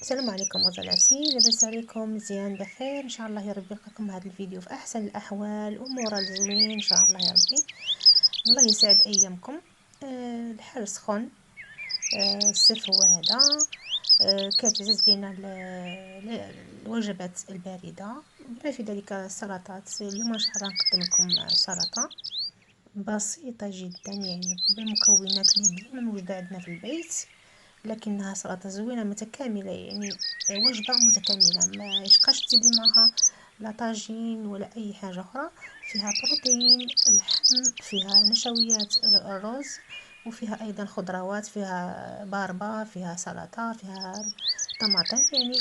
السلام عليكم وزلاتي، لاباس عليكم؟ مزيان بخير ان شاء الله يا ربي. يلقاكم هذا الفيديو في احسن الاحوال ومورال زوين ان شاء الله يا ربي. الله يسعد ايامكم. الحر سخون. الصيف هو هذا. كتعزز علينا الوجبات البارده بما في ذلك السلطات. اليوم ان شاء الله نقدم لكم سلطه بسيطه جدا، يعني بالمكونات اللي ديما موجوده عندنا في البيت، لكنها سلطة زوينة متكاملة، يعني وجبة متكاملة ما يشقاش تزيدي معها لا طاجين ولا أي حاجة أخرى. فيها بروتين اللحم، فيها نشويات الرز، وفيها أيضا خضروات، فيها باربا، فيها سلطة، فيها طماطم، يعني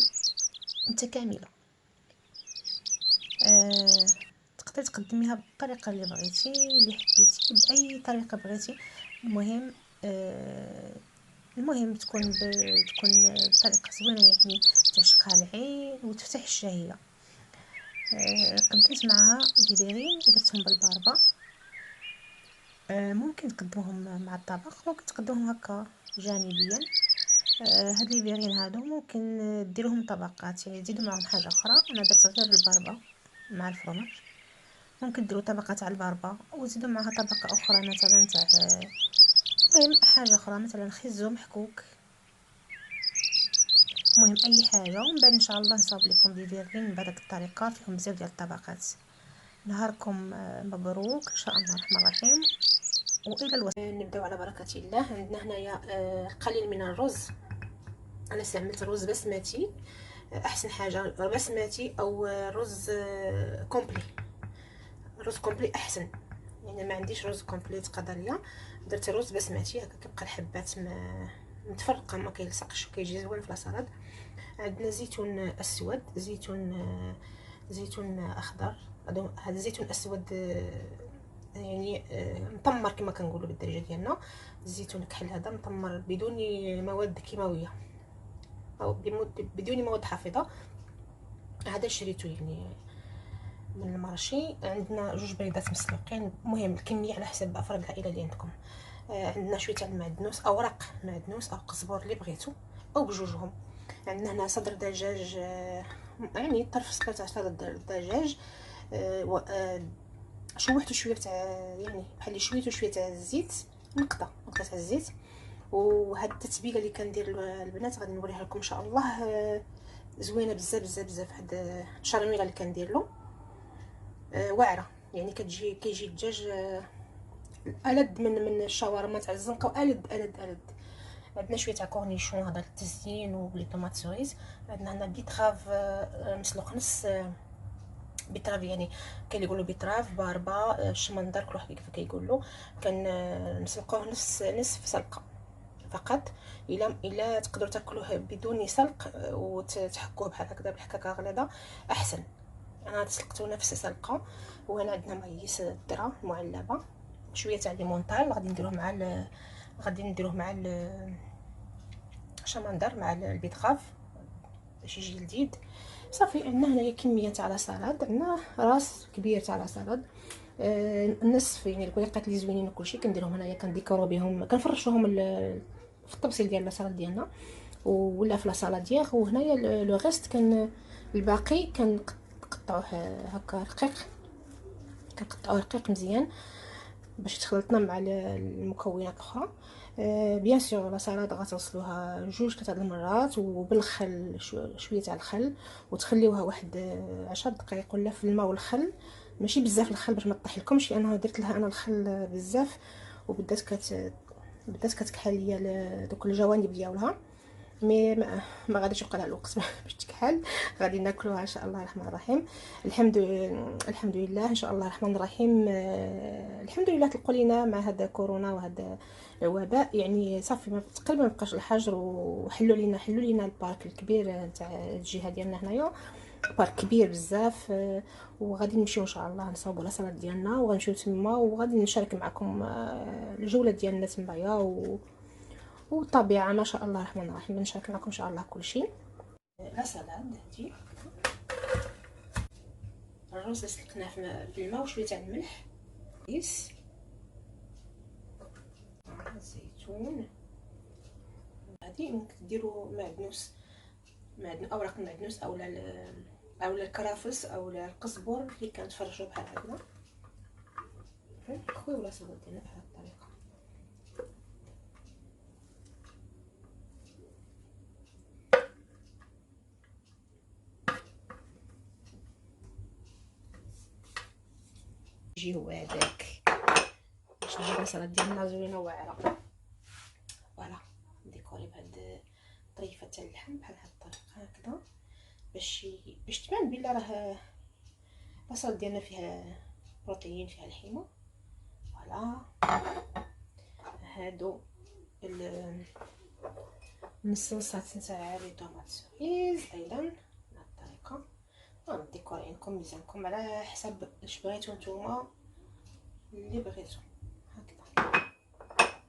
متكاملة. أه تقدري تقدميها بالطريقة اللي بغيتي، اللي حبيتي، بأي طريقة بغيتي. المهم أه المهم تكون بطريقة زوينة، يعني تعشقها العين وتفتح الشهية. قدمت معها بيضين درتهم بالباربة. ممكن تقدموهم مع الطبق، ممكن تقدموهم هكا جانبيا. هاد لي بيغين هادو ممكن ديروهم طبقات، يعني تزيدوا معهم حاجة أخرى. أنا درت غير الباربة مع الفرماج. ممكن ديروا طبقة تاع الباربة وتزيدوا معها طبقة أخرى مثلا تاع مهم حاجة أخرى، مثلا خيزو محكوك. المهم اي حاجه، ومن بعد ان شاء الله نصاوب لكم دي فيغين بهذيك الطريقه فيهم بزاف ديال الطبقات. نهاركم مبروك ان شاء الله الرحمن الرحيم. والى نبداو على بركه الله. عندنا هنايا قليل من الرز. انا استعملت رز بسمتي، احسن حاجه بسمتي او رز كومبلي. رز كومبلي احسن، يعني ما عنديش رز كومبلي تقدر ليا، درت رز بسمتي هكا كيبقى الحبات متفرقه، ما كيلصقش وكيجي زوين في لاصالاد. عندنا زيتون اسود، زيتون اخضر. هذا زيتون اسود يعني مطمر كما كنقولوا بالدارجه ديالنا. الزيتون الكحل هذا مطمر بدون مواد كيماويه او بدون مواد حافظه. هذا شريته يعني من المارشي. عندنا جوج بيضات مسلوقين، المهم الكميه على حسب افراد العائله اللي عندكم. عندنا شويه تاع المعدنوس، اوراق معدنوس او قزبور اللي بغيتو، او بجوجهم. عندنا هنا صدر دجاج، يعني طرف صغير تاع صدر الدجاج. شوحته شويه تاع، يعني بحال اللي شويته شويه تاع الزيت، نقطه تاع الزيت. وهاد التتبيله اللي كندير البنات غادي نوريها لكم ان شاء الله. زوينه بزاف بزاف بزاف. هاد الشرميره اللي كندير له واعره، يعني كيجي الدجاج ألد من الشاورما تاع الزنقه، ألد. عندنا شويه تاع كورنيشون هذا للتزيين ولي طوماط سوريز. عندنا هنا بيتراف مسلوق نص بيتراف، يعني كاين اللي يقولوا بيتراف باربا الشمندر، كل واحد كيف كيقول له. كان نسلقوه نصف سلقه فقط. الا تقدروا تاكلوه بدون سلق وتحكوه بحال هكذا بالحكاكه غليظه احسن. انا سلقته نفس سلقه. وهنا عندنا مايس الذره معلبه، شويه تاع ليمونطال غادي نديروه مع الشمندر مع البيتخاف باش يجي لذيذ. صافي. عندنا هنايا كميه تاع لاصالاد، عندنا راس كبير تاع لاصالاد. النصف يعني الكويقات اللي زوينين وكلشي كنديرهم هنايا، كنديكورو بهم، كنفرشوهم في الطبسيل ديال لاصالاد ديالنا ولا في لاصالاديير. وهنايا لو غيست كان الباقي كنقطعوه هكا رقيق، كنقطعوه رقيق مزيان باش تخلطنا مع المكونات الاخرى. بيان سور لا سالاد غتغسلوها جوج 3 المرات وبالخل، شويه تاع الخل، وتخليوها واحد 10 دقائق ولا في الماء والخل، ماشي بزاف الخل باش ما تطيح لكمش، لانه درت لها انا الخل بزاف وبدات بدات كتكحل ليا دوك الجوانب ديالها. مي ما غاديش يبقى لها الوقت باش تكحل. غادي ناكلوها ان شاء الله الرحمن الرحيم. الحمد لله ان شاء الله الرحمن الرحيم. الحمد لله تلقوا لينا مع هذا كورونا وهذا الوباء، يعني صافي ما تقريبا ما بقاش الحجر، حلوا لينا البارك الكبير تاع الجهه ديالنا هنايا، بارك كبير بزاف. وغادي نمشيو ان شاء الله نصاوبوا لاصالات ديالنا وغنمشيو تما، وغادي نشارك معكم الجوله ديالنا تمايا والطبيعه ما شاء الله الرحمن الرحيم. نشارك معكم ان شاء الله كل شيء. لا سلاد هادي الرز سلقناه في الماء وشويه تاع الملح كويس. الزيتون هادي ممكن ديروا معدنوس اوراق المعدنوس اولا الكرافس اولا القزبر اللي كنتفرشوا بحال هكذا. خويا ولا صغير ديالنا بهذه الطريقه. يجي هو هذاك باش نجيب البصله ديالنا زوينه واعره. فوالا نديكوري بهاد طريفه تاع اللحم بحال هاد الطريقه هكذا باش تبان بلي راه البصل ديالنا فيها بروتين، فيها الحمى. فوالا هادو نص نصات تاع لي طوماط سويز ايضا بهاد الطريقه. نديكوري عندكم ميزانكم على حسب اش بغيتو نتوما اللي بغيتو هكذا.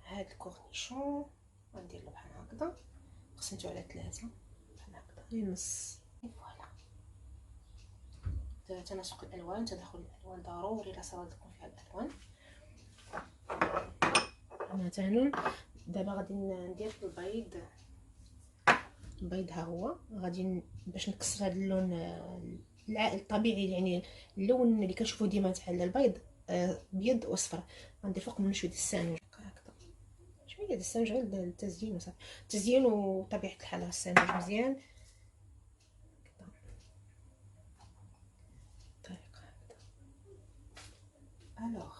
هاد الكورنيشون غندير له بحال هكذا، قسمتو على 3 بحال هكذا نص. فوالا تناسق الالوان، تداخل الالوان ضروري لا صلاه تكون فيها الالوان. مثلا دابا غادي ندير البيض ها هو غادي باش نكسر هذا اللون الطبيعي، يعني اللون اللي كنشوفوه ديما تاع البيض ابيض واصفر. غندير فوق منه شويه السانوج هكذا، شويه ديال السانوج غير للتزيين وصافي. التزيين وطبيعه الحال السانوج مزيان كذا طريقه هكذا. الوغ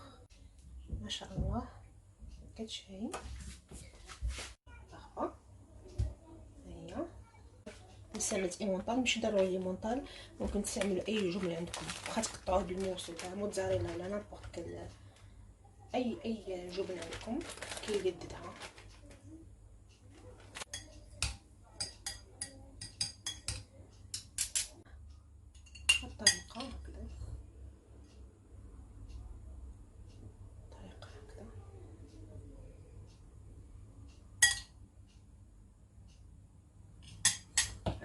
ما شاء الله كتشهي مرحبا. هي نستعمل ايمونطال، ماشي ضروري ايمونطال، ممكن تستعملوا اي جبن عندكم، واخا تقطعوه بالموس ولا موتزاريلا ولا نابورت كل اي جبن عندكم كيلذذها. الطريقه هكذا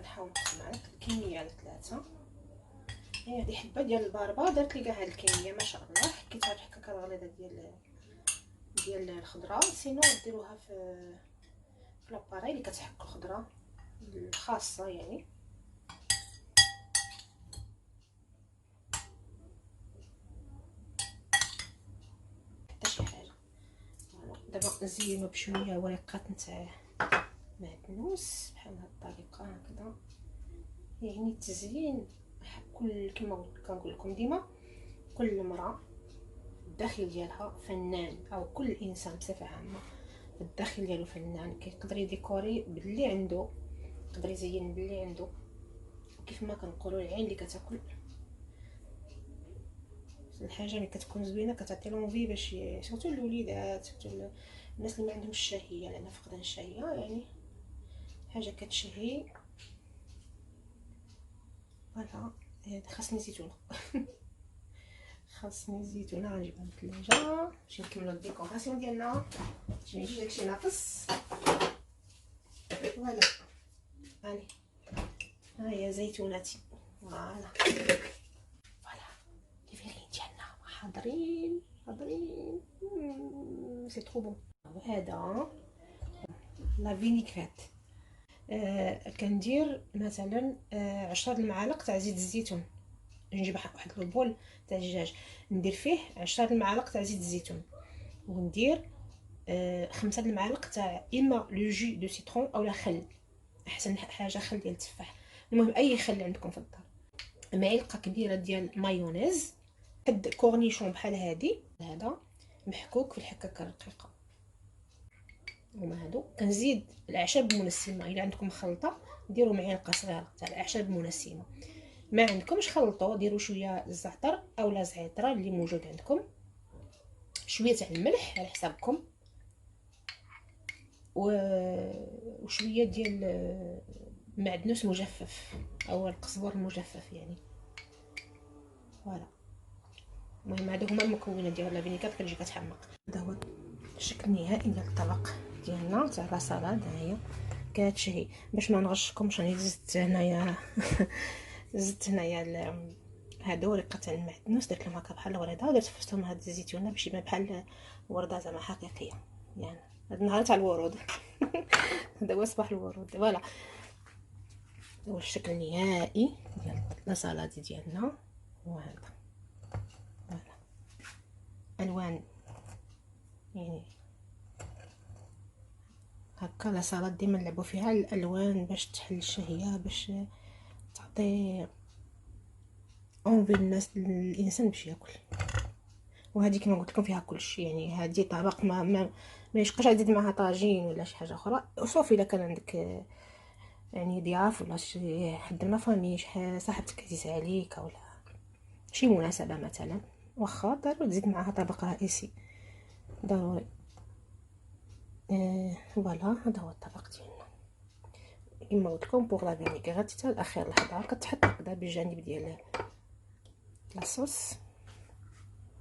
نحاول نقسم على الكميه على 3. يعني هذه حبه ديال الباربه درت لي كاع هاد الكميه ما شاء الله، حكيتها الحكاكه الغليظه ديال الخضره. سينو ديروها في لاباري اللي كتحك الخضره الخاصه يعني. حتى شي حاجه. دابا نزينو بشويه ورقات نتاع معدنوس بحال هاد الطريقه هكذا. يعني التزيين كما كنقول لكم ديما، كل امراه الداخل ديالها فنان، او كل انسان بصفه عامه الداخل ديالو فنان، كيقدر يديكوري باللي عنده، يقدر يزين باللي عنده. كيف ما كنقولوا العين اللي كتاكل الحاجه اللي كتكون زوينه كتعطي لونفي باش سورتو الوليدات، سورتو الناس اللي ما عندهمش الشهيه لان فقدان الشهيه يعني حاجه كتشهي. فوالا خاصني زيتونه خاصني زيتونه غنجيبها من الثلاجه باش نكملوا الديكوراسيون ديالنا باش نجي داكشي ناقص. فوالا هاني ها هي زيتوناتي. فوالا لي فيرين ديالنا حاضرين سي ترو بون. وهذا لا فينيغريت كندير مثلا 10 المعالق تاع زيت الزيتون. نجيب واحد البول تاع الدجاج ندير فيه 10 المعالق تاع زيت الزيتون، وندير 5 المعالق تاع اما لو جو دو سيترون اولا خل، احسن حاجه خل ديال التفاح، المهم اي خل عندكم في الدار. معلقه كبيره ديال مايونيز، قد كورنيشون بحال هادي هذا محكوك في الحكاكه الرقيقه. هما هادو كنزيد الاعشاب المنسمه، الا عندكم خلطه ديروا معلقه صغيره تاع الاعشاب المنسمه، ما عندكمش خلطوا ديروا شويه الزعتر اولا زعتره اللي موجود عندكم، شويه تاع الملح على حسابكم، وشويه ديال معدنوس مجفف او القزبر المجفف يعني. فوالا المهم هادو هما المكونات ديال لا فينيغريت كتجي كتحمق. هذا هو الشكل النهائي ديال الطبق ديالنا تاع لا سالاد. هي كتشهي. باش ما نغشكمش راني زدت هنايا زدت هنايا هادو ورقه تاع المعدنوس درت لهم هكا بحال الورده، ودرت في وسطهم هاد الزيتونه باش يبان بحال ورده زعما حقيقيه يعني. هاد النهار تاع الورود هذا هو صباح الورود. فوالا هو الشكل النهائي ديال لاصالاد ديالنا. وهذا فوالا الوان يعني هكا. لاصالاد ديما نلعبوا فيها الالوان باش تحل الشهيه، باش تعطي اونفي الانسان باش ياكل. وهذه كما قلت لكم فيها كلشي، يعني هذه طبق ما يشقاش تزيد معها طاجين ولا شي حاجه اخرى، وصافي الا كان عندك يعني ضياف ولا شي حد من لافامي، شي صاحبتك عزيز عليك ولا شي مناسبه مثلا، واخا ضروري تزيد معها طبق رئيسي ضروري. فوالا هذا هو الطبق ديالنا. كما قلت لكم بوغ لا فينيغريت حتى لاخر لحظه كتحط هكذا بالجانب ديال لاصوص.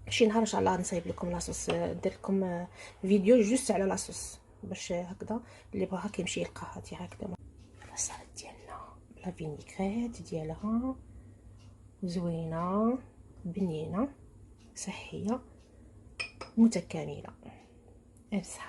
شي نهار ان شاء الله نصايب لكم لاصوص، ندير لكم فيديو جوست على لاصوص باش هكذا اللي بغاها كيمشي يلقاها هكذا. الصالاد ديالنا لا فينيغريت ديالها زوينه بنينه صحيه متكامله.